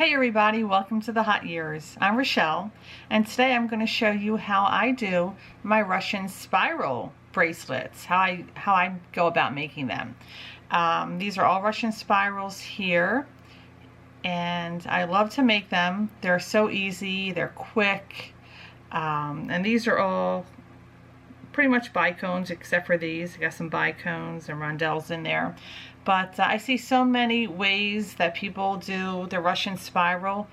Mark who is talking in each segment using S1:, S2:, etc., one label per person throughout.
S1: Hey everybody, welcome to the Hot Years. I'm Rochelle, and today I'm going to show you how I do my Russian spiral bracelets, how I go about making them. These are all Russian spirals here, and I love to make them. They're so easy, they're quick, and these are all pretty much bicones except for these. I got some bicones and rondelles in there. But I see so many ways that people do the Russian spiral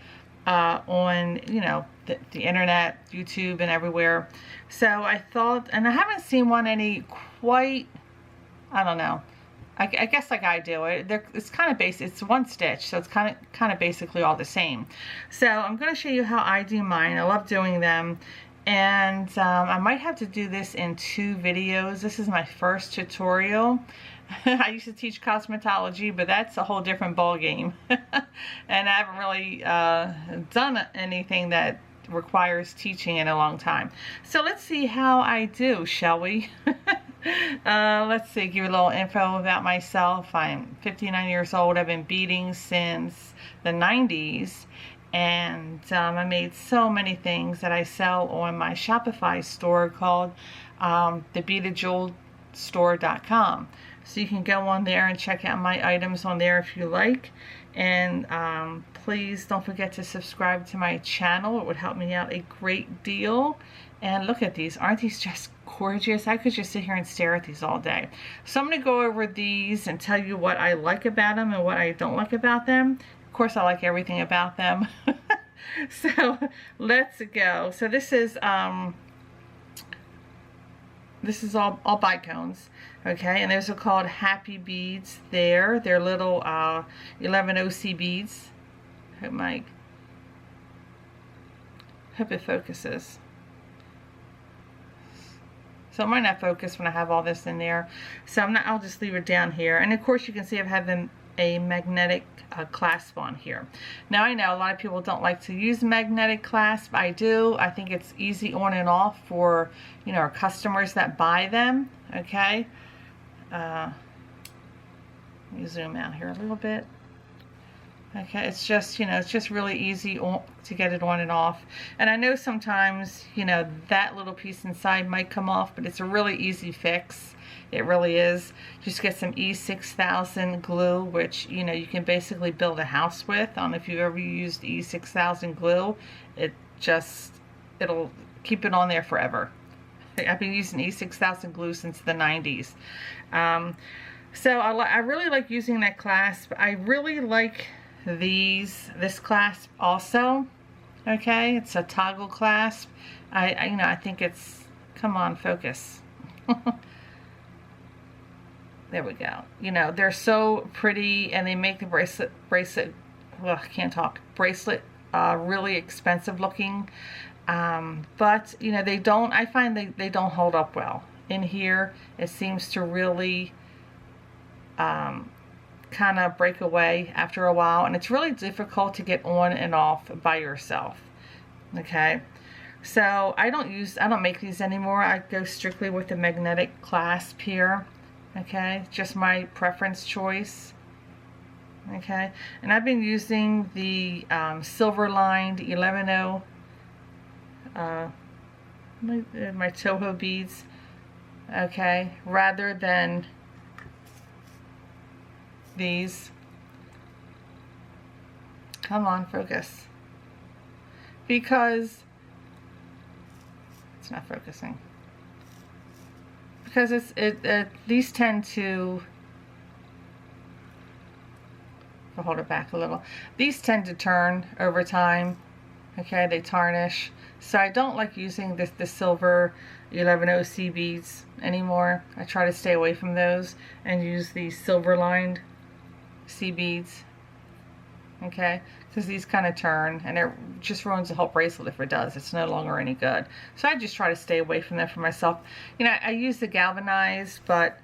S1: on, you know, the internet, YouTube, and everywhere. So I thought, and I haven't seen one any quite, I don't know. I guess like I do it. It's kind of basic. It's one stitch, so it's kind of basically all the same. So I'm going to show you how I do mine. I love doing them. And I might have to do this in 2 videos. This is my first tutorial. I used to teach cosmetology, but that's a whole different ball game. And I haven't really done anything that requires teaching in a long time. So let's see how I do, shall we? Let's see, give you a little info about myself. I'm 59 years old. I've been beading since the 90s. And I made so many things that I sell on my Shopify store called the BeadedJewelStore.com. So you can go on there and check out my items on there if you like. And please don't forget to subscribe to my channel. It would help me out a great deal. And look at these. Aren't these just gorgeous? I could just sit here and stare at these all day. So I'm going to go over these and tell you what I like about them and what I don't like about them. Of course, I like everything about them. So let's go. So this is all bicones, okay? And those are called happy beads. They're little 11 OC beads. Hope it focuses. So it might not focus when I have all this in there. So I'll just leave it down here. And of course, you can see I've had a magnetic clasp on here. Now I know a lot of people don't like to use magnetic clasp. I do. I think it's easy on and off for, you know, our customers that buy them. Okay. Let me zoom out here a little bit. Okay, it's just, you know, it's just really easy to get it on and off. And I know sometimes, you know, that little piece inside might come off, but it's a really easy fix. It really is. Just get some E6000 glue, which, you know, you can basically build a house with. I don't know if you've ever used E6000 glue. It'll keep it on there forever. I've been using E6000 glue since the 90s. So I really like using that clasp. I really like this clasp also. Okay, it's a toggle clasp. I think it's, come on, focus. There we go. You know, they're so pretty, and they make the bracelet, well, I can't talk, bracelet really expensive looking. But, you know, I find they don't hold up well. In here, it seems to really kind of break away after a while, and it's really difficult to get on and off by yourself. Okay. So I don't make these anymore. I go strictly with the magnetic clasp here. Okay, just my preference choice. Okay, and I've been using the silver lined 11-0 my Toho beads, okay, rather than these. Come on, focus. Because it's not focusing. Because these tend to, I'll hold it back a little. These tend to turn over time. Okay, they tarnish. So I don't like using the silver 11 OC beads anymore. I try to stay away from those and use these silver lined C beads. Okay, because these kind of turn, and it just ruins the whole bracelet if it does. It's no longer any good. So I just try to stay away from them for myself. You know, I use the galvanized, but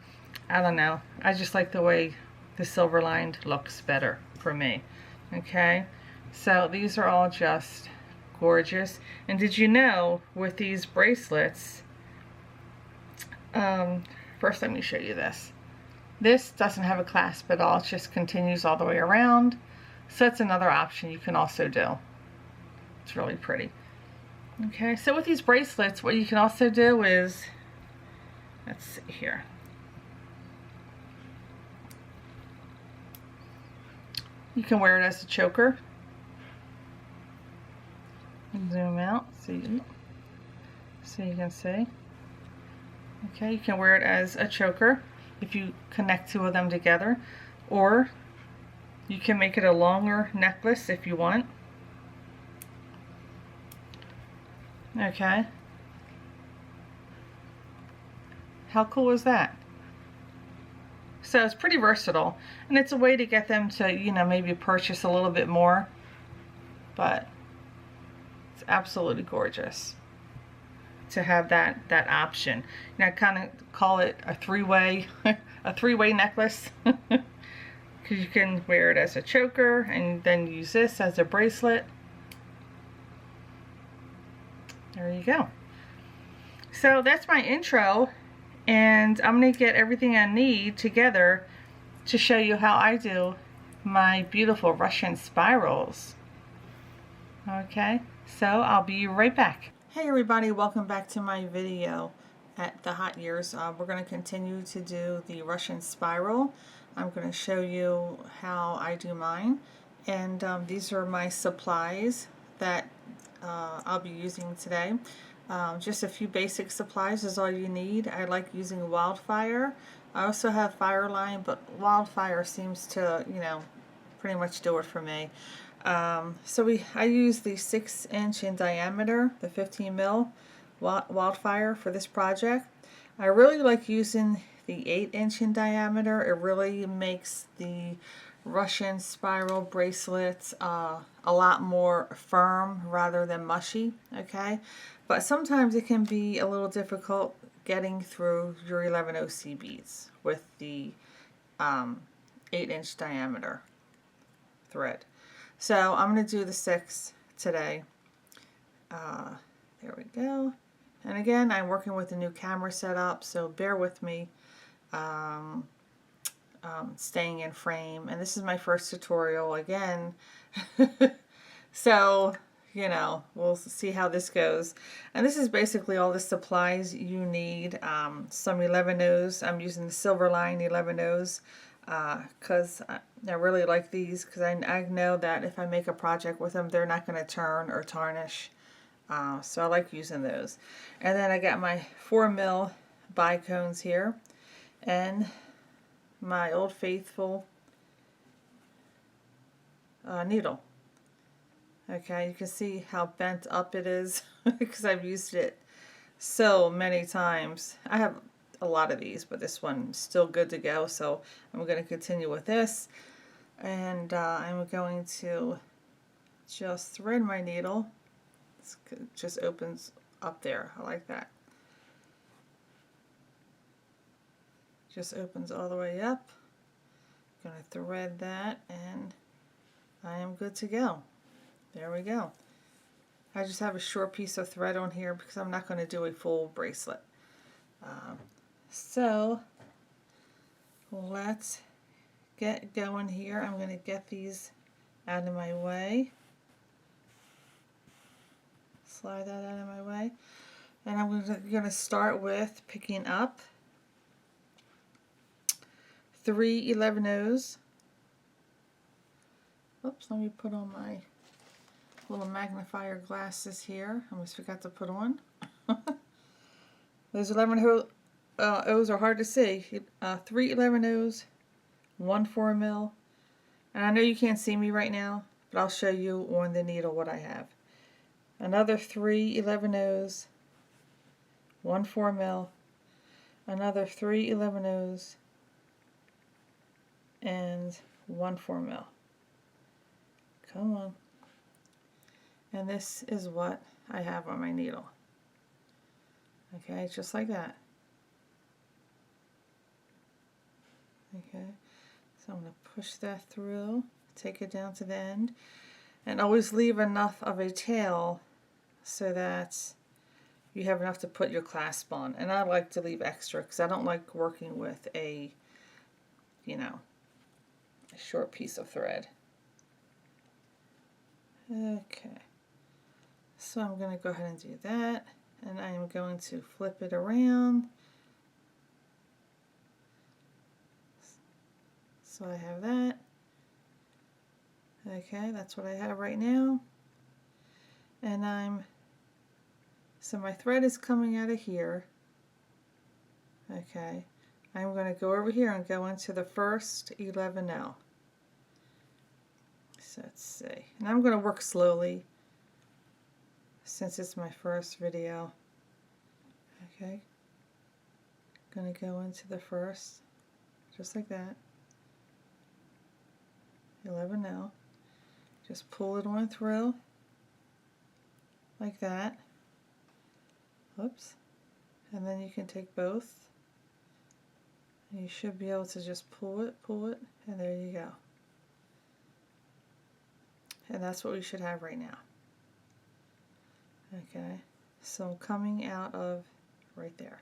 S1: I don't know. I just like the way the silver lined looks better for me. Okay, so these are all just gorgeous. And did you know with these bracelets, first let me show you this. This doesn't have a clasp at all. It just continues all the way around. So that's another option you can also do. It's really pretty. Okay, so with these bracelets, what you can also do is, let's see here. You can wear it as a choker. Zoom out so you can see. Okay, you can wear it as a choker if you connect two of them together, or you can make it a longer necklace if you want. Okay. How cool is that? So it's pretty versatile, and it's a way to get them to, you know, maybe purchase a little bit more, but it's absolutely gorgeous to have that option. You know, I kind of call it a three-way a three-way necklace because you can wear it as a choker and then use this as a bracelet. There you go. So that's my intro, and I'm going to get everything I need together to show you how I do my beautiful Russian spirals. Okay, so I'll be right back. Hey everybody, welcome back to my video at the Hot Years. We're going to continue to do the Russian spiral. I'm going to show you how I do mine, and these are my supplies that I'll be using today. Just a few basic supplies is all you need. I like using Wildfire. I also have Fireline, but Wildfire seems to, you know, pretty much do it for me. I use the 6-inch in diameter, the 15 mil Wildfire for this project. I really like using the 8-inch in diameter. It really makes the Russian spiral bracelets a lot more firm rather than mushy, okay? But sometimes it can be a little difficult getting through your 11 OC beads with the 8-inch diameter thread. So I'm going to do the 6 today. There we go. And again, I'm working with a new camera setup, so bear with me. Staying in frame, and this is my first tutorial again. So, you know, we'll see how this goes. And this is basically all the supplies you need. Some 11-Os. I'm using the Silverline 11-Os because I really like these, because I know that if I make a project with them, they're not going to turn or tarnish. So I like using those. And then I got my 4 mil bicones here, and my Old Faithful needle. Okay, you can see how bent up it is because I've used it so many times. I have a lot of these, but this one's still good to go, so I'm going to continue with this. And I'm going to just thread my needle. It just opens up there. I like that. Just opens all the way up. I'm going to thread that, and I am good to go. There we go. I just have a short piece of thread on here because I'm not going to do a full bracelet. So let's get going here. I'm going to get these out of my way. Slide that out of my way. And I'm going to start with picking up 3 11-Os. Oops, let me put on my little magnifier glasses here. I almost forgot to put on. Those 11 O's are hard to see. 3 11-Os, 1 4 mil. And I know you can't see me right now, but I'll show you on the needle what I have. Another 3 11-Os, 1 4 mil. Another 3 11-Os, and 1 4 mil. Come on. And this is what I have on my needle. Okay, just like that. Okay, so I'm going to push that through, take it down to the end, and always leave enough of a tail so that you have enough to put your clasp on. And I like to leave extra because I don't like working with a, you know, a short piece of thread. Okay, so I'm going to go ahead and do that, and I am going to flip it around. So I have that. Okay, that's what I have right now. And so my thread is coming out of here. Okay, I'm going to go over here and go into the first 11L. So let's see, and I'm going to work slowly since it's my first video. Okay, going to go into the first, just like that, 11L. Just pull it on through, like that. Oops. And then you can take both. And you should be able to just pull it, and there you go. And that's what we should have right now. Okay, so coming out of right there.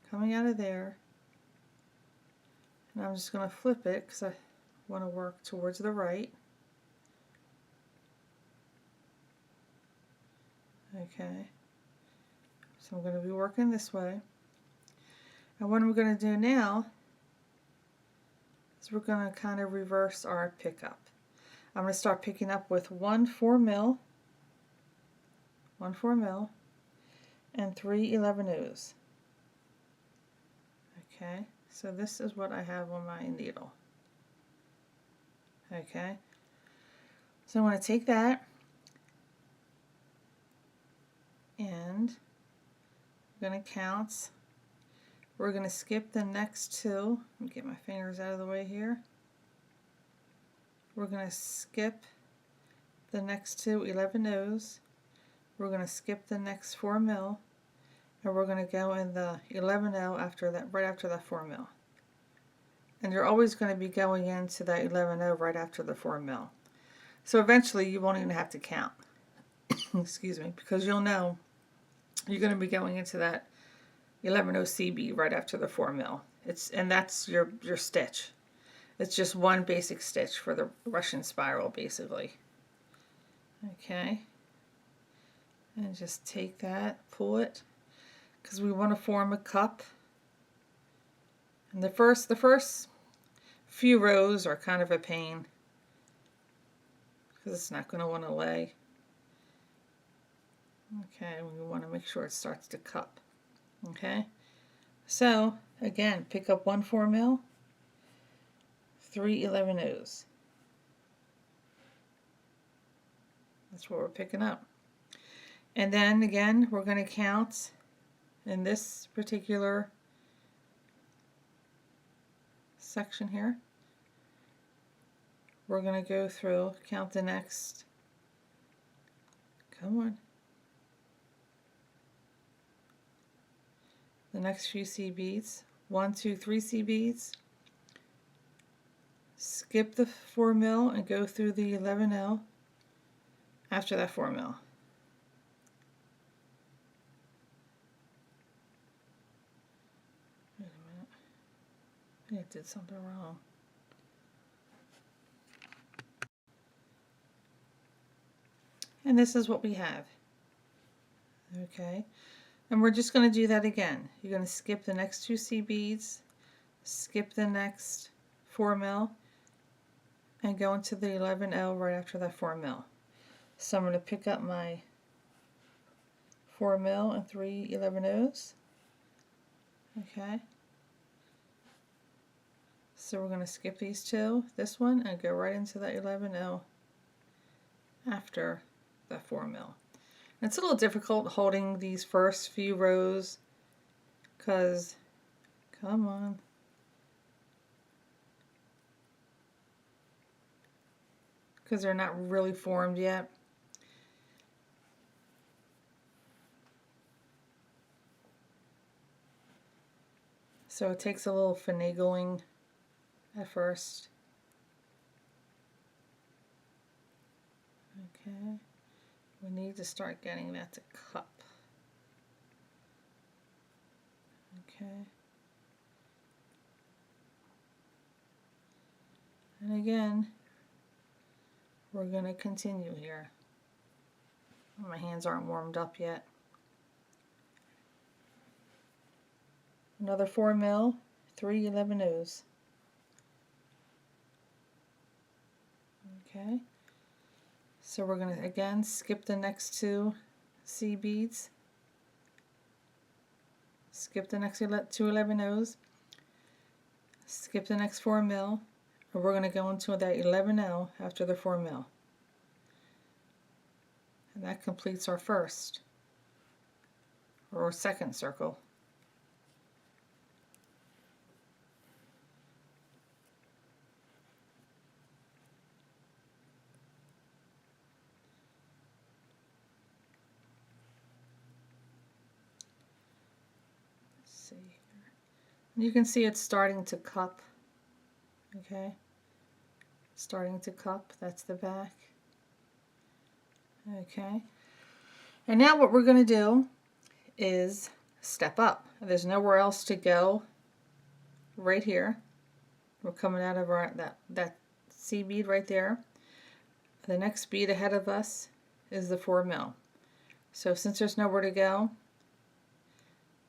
S1: Coming out of there, and I'm just going to flip it because I want to work towards the right. Okay, so I'm going to be working this way. And what I'm going to do now is we're going to kind of reverse our pickup. I'm going to start picking up with 1 4mm, and 3 11/0. Okay, so this is what I have on my needle. Okay, so I'm going to take that and I'm going to count. We're going to skip the next 2. Let me get my fingers out of the way here. We're going to skip the next 2 11/0. We're going to skip the next 4mm, and we're going to go in the 11L after that, right after that 4mm. And you're always going to be going into that 11L right after the 4mm. So eventually you won't even have to count. Excuse me, because you'll know you're going to be going into that 11/0 CB right after the 4mm. And that's your stitch. It's just one basic stitch for the Russian spiral, basically. Okay, and just take that, pull it, because we want to form a cup. And the first few rows are kind of a pain because it's not going to want to lay. Okay, we want to make sure it starts to cup. Okay, so again, pick up 1 4mm, 3 11/0. That's what we're picking up. And then again, we're going to count in this particular section here. We're going to go through, count the next, come on, the next few C beads. 1 2 3 C beads. Skip the 4mm and go through the 11L after that 4mm. Wait a minute. I think I did something wrong. And this is what we have. Okay, and we're just going to do that again. You're going to skip the next 2 C beads, skip the next 4mm, and go into the 11L right after that 4mm. So I'm going to pick up my 4mm and 3 11/0. Okay, so we're going to skip these 2, this one, and go right into that 11L after that 4mm. It's a little difficult holding these first few rows because, come on, because they're not really formed yet. So it takes a little finagling at first. Okay, we need to start getting that to cup. Okay, and again, we're going to continue here. My hands aren't warmed up yet. Another 4 mil, 3 11-0s. Okay, so we're going to again skip the next 2 C beads, skip the next 2 11-0s, skip the next 4 mil, and we're going to go into that 11-0 after the 4 mil. And that completes our first or second circle. See here. You can see it's starting to cup. Okay, starting to cup. That's the back. Okay, and now what we're going to do is step up. There's nowhere else to go. Right here, we're coming out of our that C bead right there. The next bead ahead of us is the 4 mil. So since there's nowhere to go,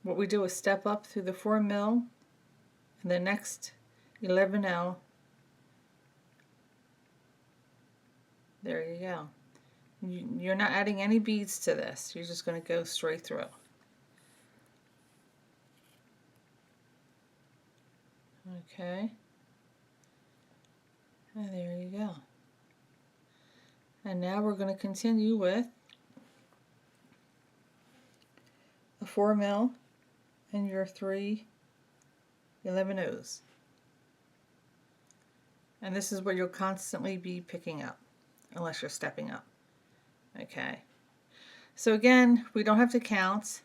S1: what we do is step up through the 4 mil and the next 11-0. There you go. You're not adding any beads to this. You're just going to go straight through. Okay. And there you go. And now we're going to continue with a 4 mil and your 3 11-0s. And this is where you'll constantly be picking up, unless you're stepping up. Okay. So again, we don't have to count.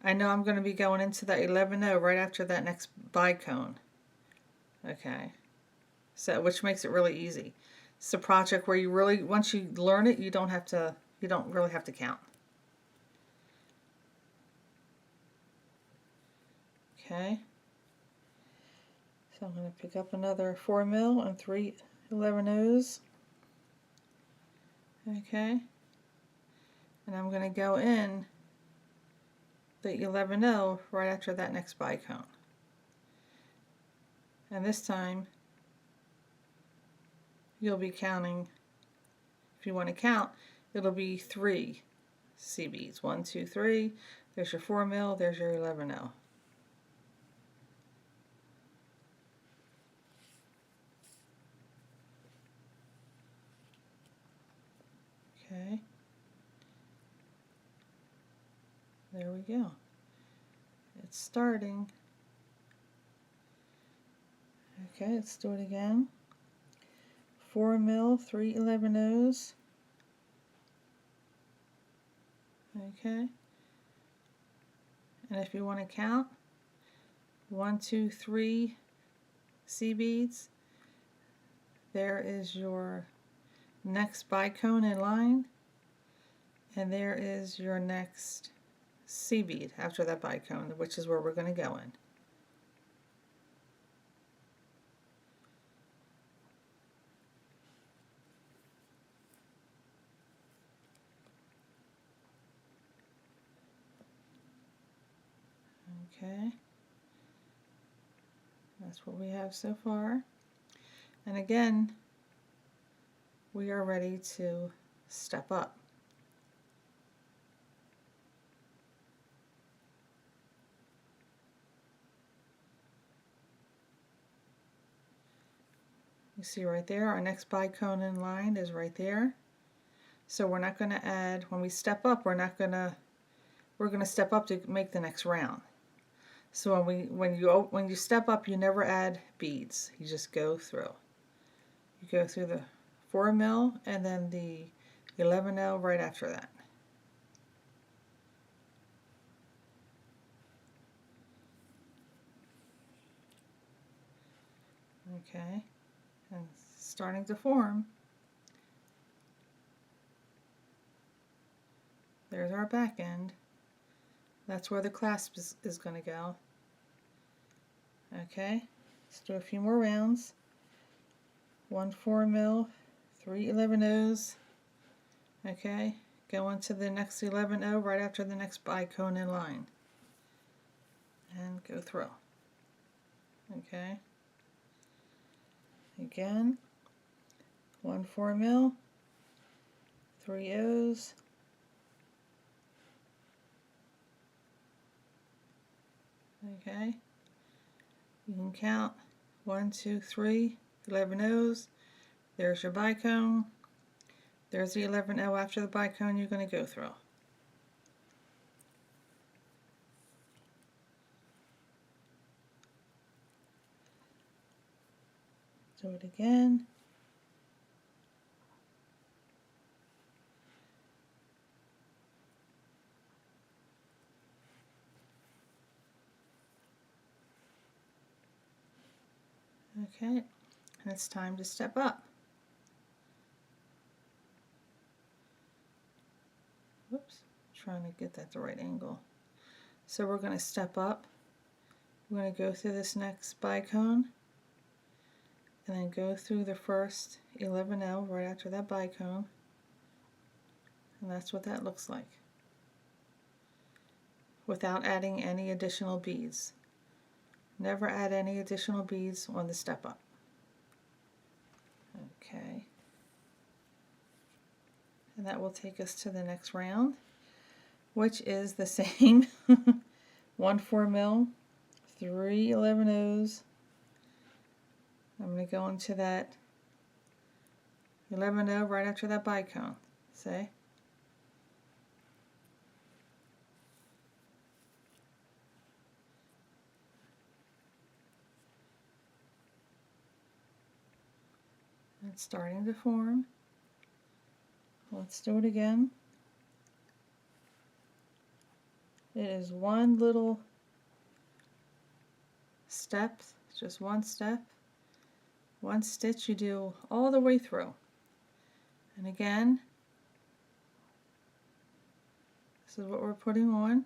S1: I know I'm going to be going into that 11-0 right after that next bicone. Okay. So, which makes it really easy. It's a project where you really, once you learn it, you don't really have to count. Okay. So I'm going to pick up another 4 mil and 3 11-0s. Okay. And I'm going to go in the 11-0 right after that next bicone. And this time you'll be counting, if you want to count, it'll be 3 C beads. 1, 2, 3. There's your 4 mil, there's your 11-0. Okay. There we go. It's starting. Okay, let's do it again. 4 mil, 3 11-0s. Okay. And if you want to count, 1, 2, 3 C beads. There is your next bicone in line, and there is your next C bead after that bicone, which is where we're going to go in. Okay, that's what we have so far. And again, we are ready to step up. You see right there, our next bicone in line is right there. So we're not going to add, when we step up, we're going to step up to make the next round. So when you step up, you never add beads. You just go through. You go through the 4 mil and then the 11-0 right after that. Okay, and it's starting to form. There's our back end. That's where the clasp is going to go. Okay, let's do a few more rounds. 1 4 mil, 3 11-0s, okay, go into the next 11-0 right after the next bicone in line, and go through, okay. Again, 1 4-mil, 3 O's, okay. You can count 1 2 3 11-0s. There's your bicone. There's the 11-0 after the bicone you're going to go through. Do it again. Okay, and it's time to step up. Whoops, trying to get that the right angle. So we're going to step up. We're going to go through this next bicone, and then go through the first 11-0 right after that bicone, and that's what that looks like, without adding any additional beads. Never add any additional beads on the step up. Okay, and that will take us to the next round, which is the same 1 4-mil, 3 11-0s. I'm going to go into that 11-0 right after that bicone. See? It's starting to form. Let's do it again. It is one little step, just one step, one stitch you do all the way through. And again, this is what we're putting on.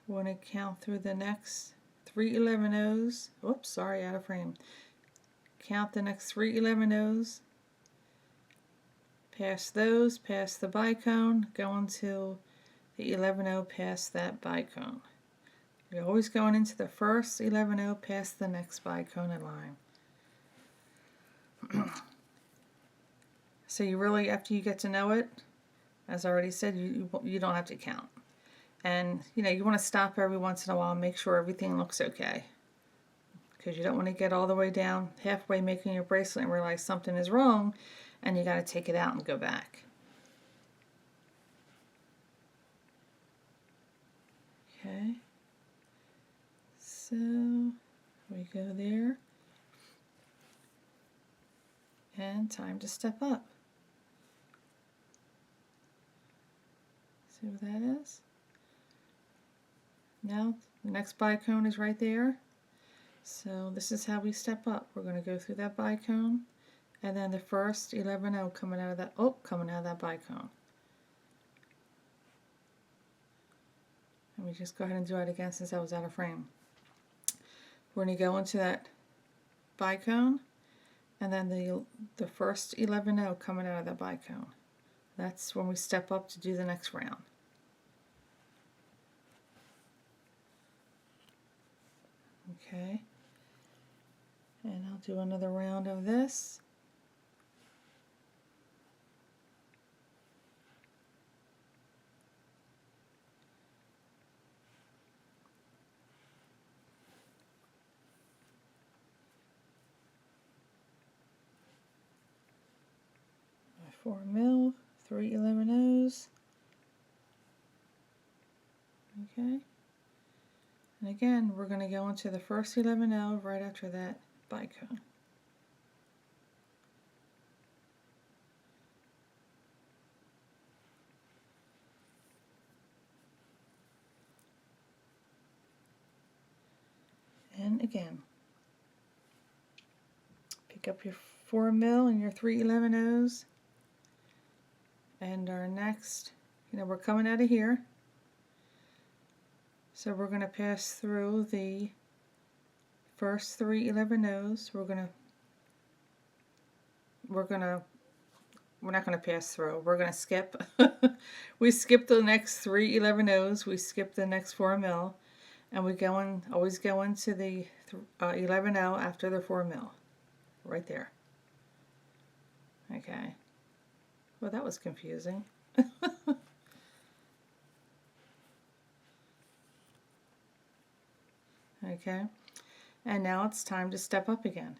S1: We're going to count through the next 3 11-0s. Oops, sorry, out of frame. Count the next 3 11-0s. Past those, past the bicone, go until the 11-0 past that bicone. You're always going into the first 11-0 past the next bicone in line. So you really, after you get to know it, as I already said, you don't have to count. And you know, you want to stop every once in a while and make sure everything looks okay, because you don't want to get all the way down halfway making your bracelet and realize something is wrong, and you got to take it out and go back. Okay, so we go there, and time to step up. See what that is? Now the next bicone is right there. So this is how we step up. We're going to go through that bicone, and then the first 11-0 coming out of that, coming out of that bicone. Let me just go ahead and do it again since I was out of frame. We're going to go into that bicone, and then the first 11-0 coming out of that bicone. That's when we step up to do the next round. Okay, and I'll do another round of this. My 4 mil, 3 11-0s. Okay. And again, we're going to go into the first 11-0 right after that bicone. And again, pick up your 4 mil and your 3 11-0s. And our next, we're coming out of here. So we're going to pass through the first 3 11-0s. We're going to not gonna pass through. We're gonna skip. We skip the next 3 11-0s. We skip the next 4 mil, and we always go into the 11-0 after the 4 mil, right there. Okay. Well, that was confusing. Okay. And now it's time to step up again.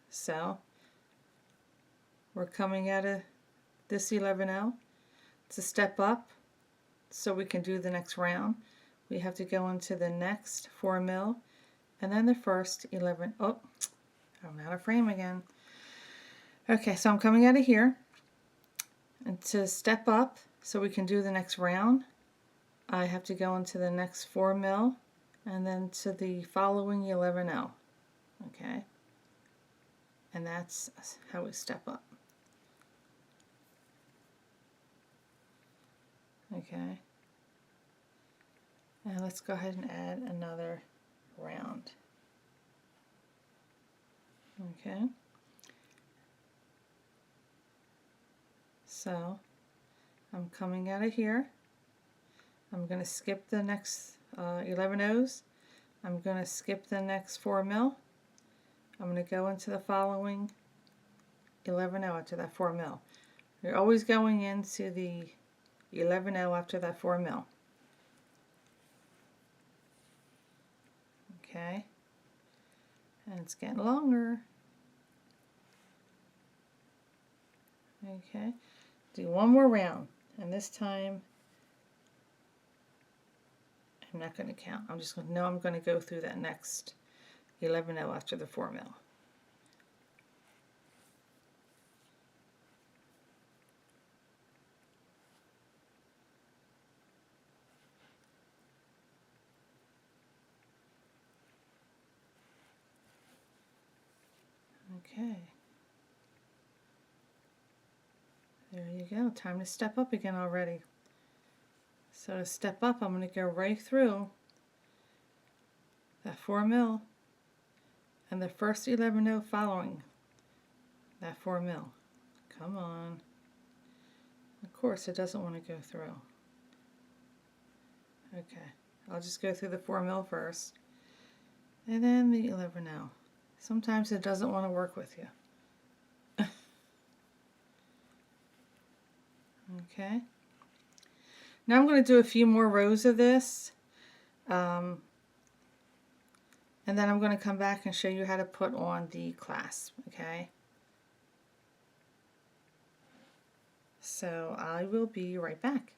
S1: So we're coming out of this 11-0 to step up so we can do the next round. We have to go into the next 4 mil and then the first 11. Oh, I'm out of frame again. Okay, so I'm coming out of here, and to step up so we can do the next round, I have to go into the next 4 mil and then to the following 11-0. Okay, and that's how we step up. Okay, now let's go ahead and add another round. Okay, so I'm coming out of here. I'm going to skip the next 11-0s. I'm going to skip the next 4 mil. I'm going to go into the following 11-0 after that 4 mil. You're always going into the 11-0 after that 4 mil. Okay, and it's getting longer. Okay, do one more round, and this time I'm not going to count. I'm just going to know I'm going to go through that next 11-0 after the 4 mil. Okay. There you go. Time to step up again already. So to step up, I'm going to go right through that 4 mil and the first 11-0 following that 4 mil. Come on. Of course, it doesn't want to go through. Okay, I'll just go through the 4 mil first, and then the 11-0. Sometimes it doesn't want to work with you. Okay. Now I'm going to do a few more rows of this, and then I'm going to come back and show you how to put on the clasp. Okay. So I will be right back.